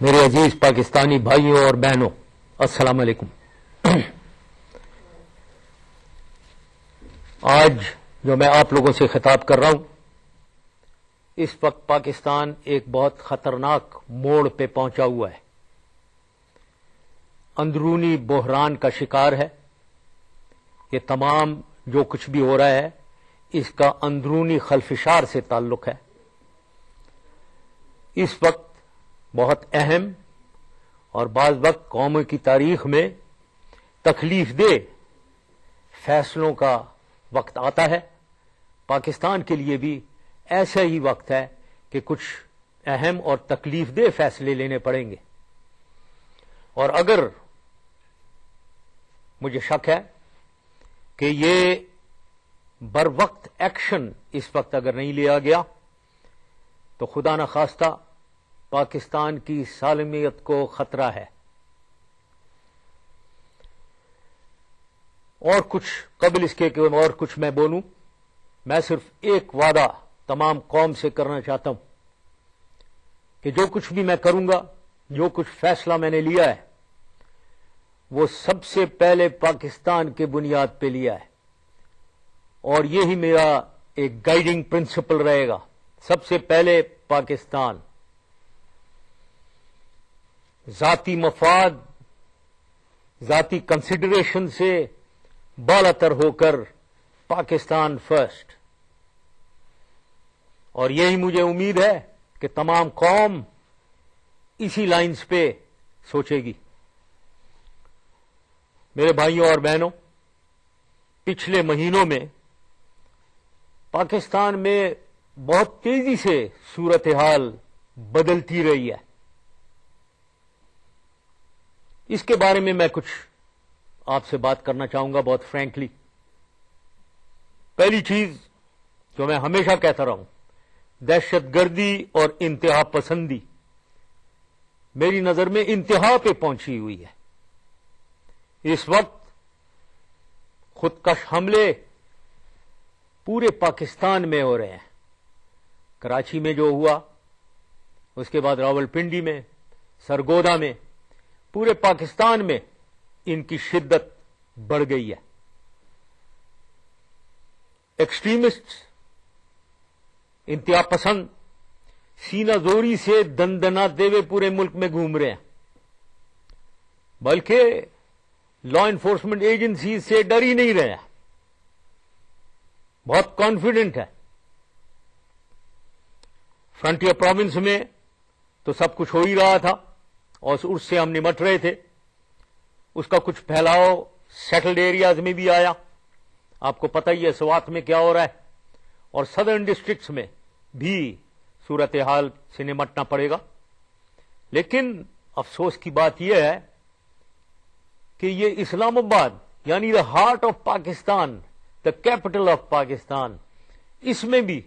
میرے عزیز پاکستانی بھائیوں اور بہنوں، السلام علیکم۔ آج جو میں آپ لوگوں سے خطاب کر رہا ہوں، اس وقت پاکستان ایک بہت خطرناک موڑ پہ پہنچا ہوا ہے، اندرونی بحران کا شکار ہے۔ یہ تمام جو کچھ بھی ہو رہا ہے اس کا اندرونی خلفشار سے تعلق ہے۔ اس وقت بہت اہم اور بعض وقت قوم کی تاریخ میں تکلیف دہ فیصلوں کا وقت آتا ہے۔ پاکستان کے لیے بھی ایسا ہی وقت ہے کہ کچھ اہم اور تکلیف دہ فیصلے لینے پڑیں گے، اور اگر مجھے شک ہے کہ یہ بر وقت ایکشن اس وقت اگر نہیں لیا گیا تو خدا نخواستہ پاکستان کی سالمیت کو خطرہ ہے۔ اور کچھ قبل اس کے کہ اور کچھ میں بولوں، میں صرف ایک وعدہ تمام قوم سے کرنا چاہتا ہوں کہ جو کچھ بھی میں کروں گا، جو کچھ فیصلہ میں نے لیا ہے، وہ سب سے پہلے پاکستان کے بنیاد پہ لیا ہے، اور یہی میرا ایک گائیڈنگ پرنسپل رہے گا۔ سب سے پہلے پاکستان، ذاتی مفاد، ذاتی کنسیڈریشن سے بالا تر ہو کر پاکستان فرسٹ، اور یہی مجھے امید ہے کہ تمام قوم اسی لائنز پہ سوچے گی۔ میرے بھائیوں اور بہنوں، پچھلے مہینوں میں پاکستان میں بہت تیزی سے صورتحال بدلتی رہی ہے۔ اس کے بارے میں کچھ آپ سے بات کرنا چاہوں گا بہت فرینکلی۔ پہلی چیز جو میں ہمیشہ کہتا رہا ہوں، دہشت گردی اور انتہا پسندی میری نظر میں انتہا پہ پہنچی ہوئی ہے۔ اس وقت خودکش حملے پورے پاکستان میں ہو رہے ہیں۔ کراچی میں جو ہوا، اس کے بعد راولپنڈی میں، سرگودا میں، پورے پاکستان میں ان کی شدت بڑھ گئی ہے۔ ایکسٹریمسٹ، انتہا پسند سینہ زوری سے دندناتے ہوئے پورے ملک میں گھوم رہے ہیں، بلکہ لا انفورسمنٹ ایجنسی سے ڈر ہی نہیں رہے ہیں، بہت کانفیڈنٹ ہے۔ فرنٹیئر پروونس میں تو سب کچھ ہو ہی رہا تھا اور اس سے ہم نمٹ رہے تھے۔ اس کا کچھ پھیلاؤ سیٹلڈ ایریاز میں بھی آیا، آپ کو پتہ ہی ہے سوات میں کیا ہو رہا ہے، اور سدرن ڈسٹرکٹس میں بھی صورتحال سے نمٹنا پڑے گا۔ لیکن افسوس کی بات یہ ہے کہ یہ اسلام آباد، یعنی the heart of Pakistan, the capital of Pakistan, اس میں بھی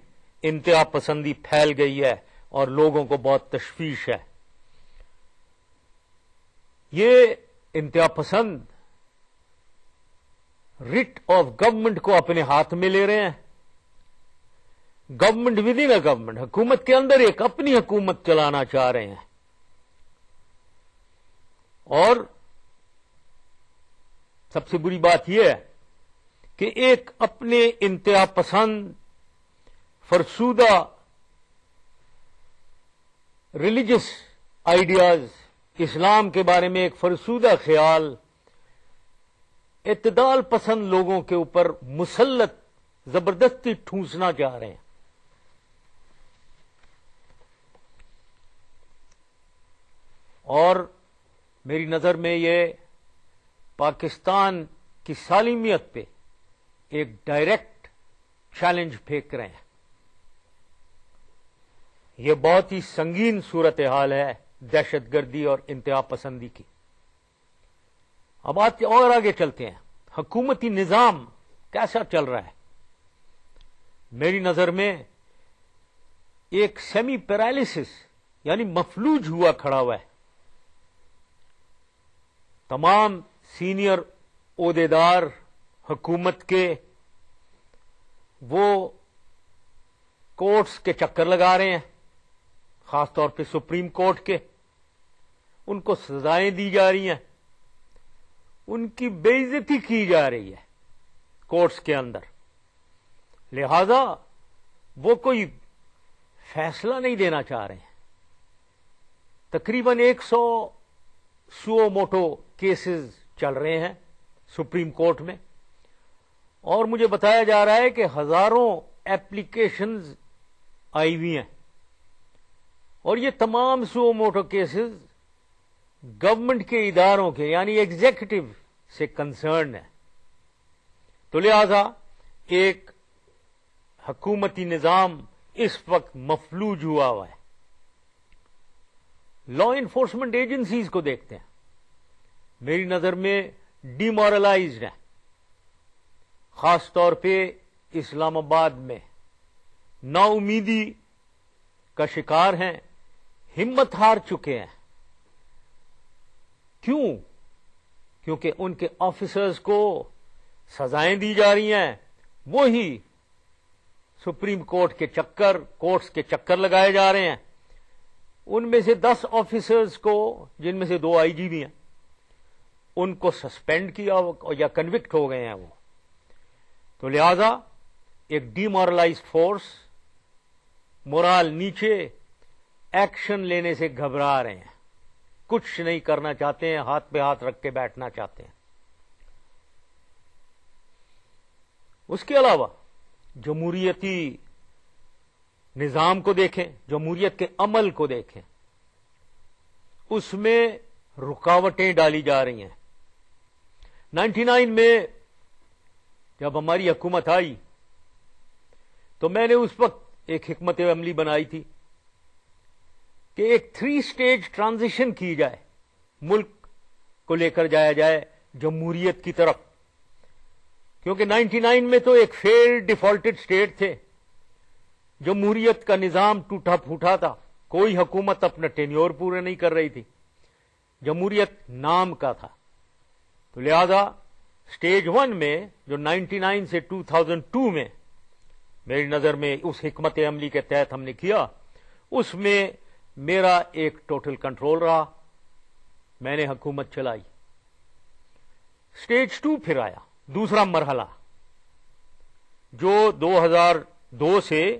انتہا پسندی پھیل گئی ہے اور لوگوں کو بہت تشویش ہے۔ یہ انتہا پسند رٹ آف گورنمنٹ کو اپنے ہاتھ میں لے رہے ہیں۔ Government with in a government, حکومت کے اندر ایک اپنی حکومت چلانا چاہ رہے ہیں، اور سب سے بری بات یہ ہے کہ ایک اپنے انتہا پسند فرسودہ ریلیجس آئیڈیاز، اسلام کے بارے میں ایک فرسودہ خیال اعتدال پسند لوگوں کے اوپر مسلط زبردستی ٹھونسنا چاہ رہے ہیں۔ اور میری نظر میں یہ پاکستان کی سالمیت پہ ایک ڈائریکٹ چیلنج پھینک رہے ہیں۔ یہ بہت ہی سنگین صورتحال ہے دہشت گردی اور انتہا پسندی کی۔ اب اور آگے چلتے ہیں، حکومتی نظام کیسا چل رہا ہے؟ میری نظر میں ایک سیمی پیرالسس، یعنی مفلوج ہوا کھڑا ہوا ہے۔ تمام سینئر عہدیدار حکومت کے وہ کورٹس کے چکر لگا رہے ہیں، خاص طور پہ سپریم کورٹ کے، ان کو سزائیں دی جا رہی ہیں، ان کی بے عزتی کی جا رہی ہے کورٹس کے اندر، لہذا وہ کوئی فیصلہ نہیں دینا چاہ رہے ہیں۔ تقریباً 100 سو موٹو کیسز چل رہے ہیں سپریم کورٹ میں، اور مجھے بتایا جا رہا ہے کہ ہزاروں ایپلیکیشنز آئی ہوئی ہیں، اور یہ تمام سو موٹو کیسز گورنمنٹ کے اداروں کے یعنی ایگزیکٹو سے کنسرن ہے۔ تو لہذا ایک حکومتی نظام اس وقت مفلوج ہوا ہے۔ لا انفورسمنٹ ایجنسیز کو دیکھتے ہیں، میری نظر میں ڈی مورلائزڈ ہیں، خاص طور پہ اسلام آباد میں نا امیدی کا شکار ہیں، ہمت ہار چکے ہیں۔ کیوں؟ کیونکہ ان کے آفیسرز کو سزائیں دی جا رہی ہیں، وہی سپریم کورٹ کے کورٹس کے چکر لگائے جا رہے ہیں۔ ان میں سے 10 آفیسرز کو، جن میں سے 2 آئی جی بھی ہیں، ان کو سسپینڈ کیا یا کنوکٹ ہو گئے ہیں وہ۔ تو لہذا ایک ڈی مورلائزڈ فورس، مورال نیچے، ایکشن لینے سے گھبرا رہے ہیں، کچھ نہیں کرنا چاہتے ہیں، ہاتھ پہ ہاتھ رکھ کے بیٹھنا چاہتے ہیں۔ اس کے علاوہ جمہوریتی نظام کو دیکھیں، جمہوریت کے عمل کو دیکھیں، اس میں رکاوٹیں ڈالی جا رہی ہیں۔ 99 میں جب ہماری حکومت آئی تو میں نے اس وقت ایک حکمت عملی بنائی تھی کہ ایک 3 سٹیج ٹرانزیشن کی جائے، ملک کو لے کر جایا جائے جمہوریت کی طرف، کیونکہ 99 میں تو ایک فیلڈ ڈیفالٹڈ اسٹیٹ تھے، جمہوریت کا نظام ٹوٹا پھوٹا تھا، کوئی حکومت اپنا ٹینیور پورے نہیں کر رہی تھی، جمہوریت نام کا تھا۔ تو لہذا سٹیج 1 میں جو 99 سے 2002 میں میری نظر میں اس حکمت عملی کے تحت ہم نے کیا، اس میں میرا ایک ٹوٹل کنٹرول رہا، میں نے حکومت چلائی۔ سٹیج 2 پھر آیا، دوسرا مرحلہ، جو 2002 سے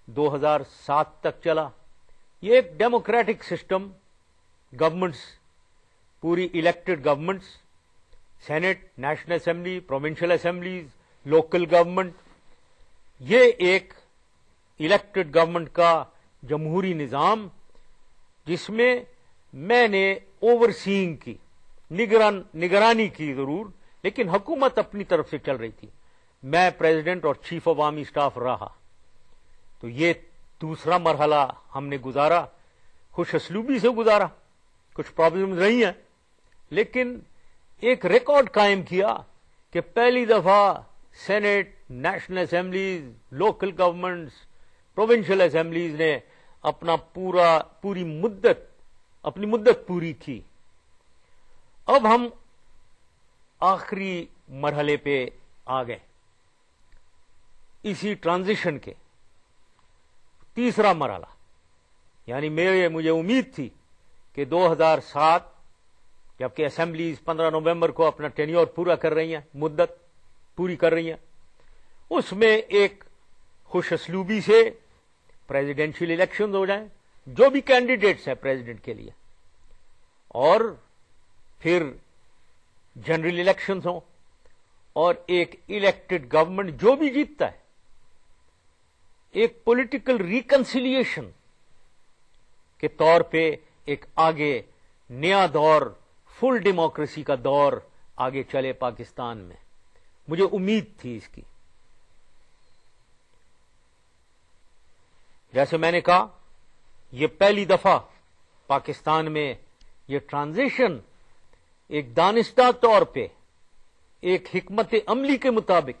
2007 تک چلا۔ یہ ایک ڈیموکریٹک سسٹم، گورنمنٹس، پوری elected governments, senate, national assembly, provincial assemblies, local government, یہ ایک الیکٹڈ گورنمنٹ کا جمہوری نظام، جس میں نے اوور سینگ کی، نگرانی کی ضرور، لیکن حکومت اپنی طرف سے چل رہی تھی، میں پریزیڈنٹ اور چیف آف آرمی اسٹاف رہا۔ تو یہ دوسرا مرحلہ ہم نے گزارا، خوش اسلوبی سے گزارا، کچھ پرابلمز رہی ہیں، لیکن ایک ریکارڈ قائم کیا کہ پہلی دفعہ senate, national assemblies, local governments, provincial assemblies نے اپنی مدت پوری کی۔ اب ہم آخری مرحلے پہ آ گئے، اسی ٹرانزیشن کے تیسرا مرحلہ، یعنی مجھے امید تھی کہ 2007 جبکہ اسمبلیز 15 نومبر کو اپنا ٹینیور پورا کر رہی ہیں، مدت پوری کر رہی ہیں، اس میں ایک خوش اسلوبی سے پریزیڈینشیل الیکشن ہو جائیں، جو بھی کینڈیڈیٹس ہیں پریزیڈنٹ کے لیے، اور پھر جنرل الیکشنز ہوں، اور ایک الیکٹڈ گورنمنٹ جو بھی جیتتا ہے، ایک پولیٹیکل ریکنسیلیشن کے طور پہ ایک آگے نیا دور، فل ڈیموکریسی کا دور آگے چلے پاکستان میں، مجھے امید تھی اس کی۔ جیسے میں نے کہا، یہ پہلی دفعہ پاکستان میں یہ ٹرانزیشن ایک دانستہ طور پہ، ایک حکمت عملی کے مطابق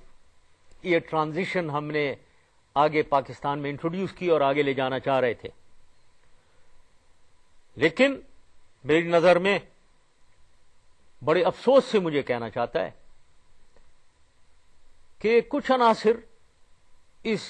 یہ ٹرانزیشن ہم نے آگے پاکستان میں انٹروڈیوس کی اور آگے لے جانا چاہ رہے تھے، لیکن میری نظر میں بڑے افسوس سے مجھے کہنا چاہتا ہے کہ کچھ عناصر اس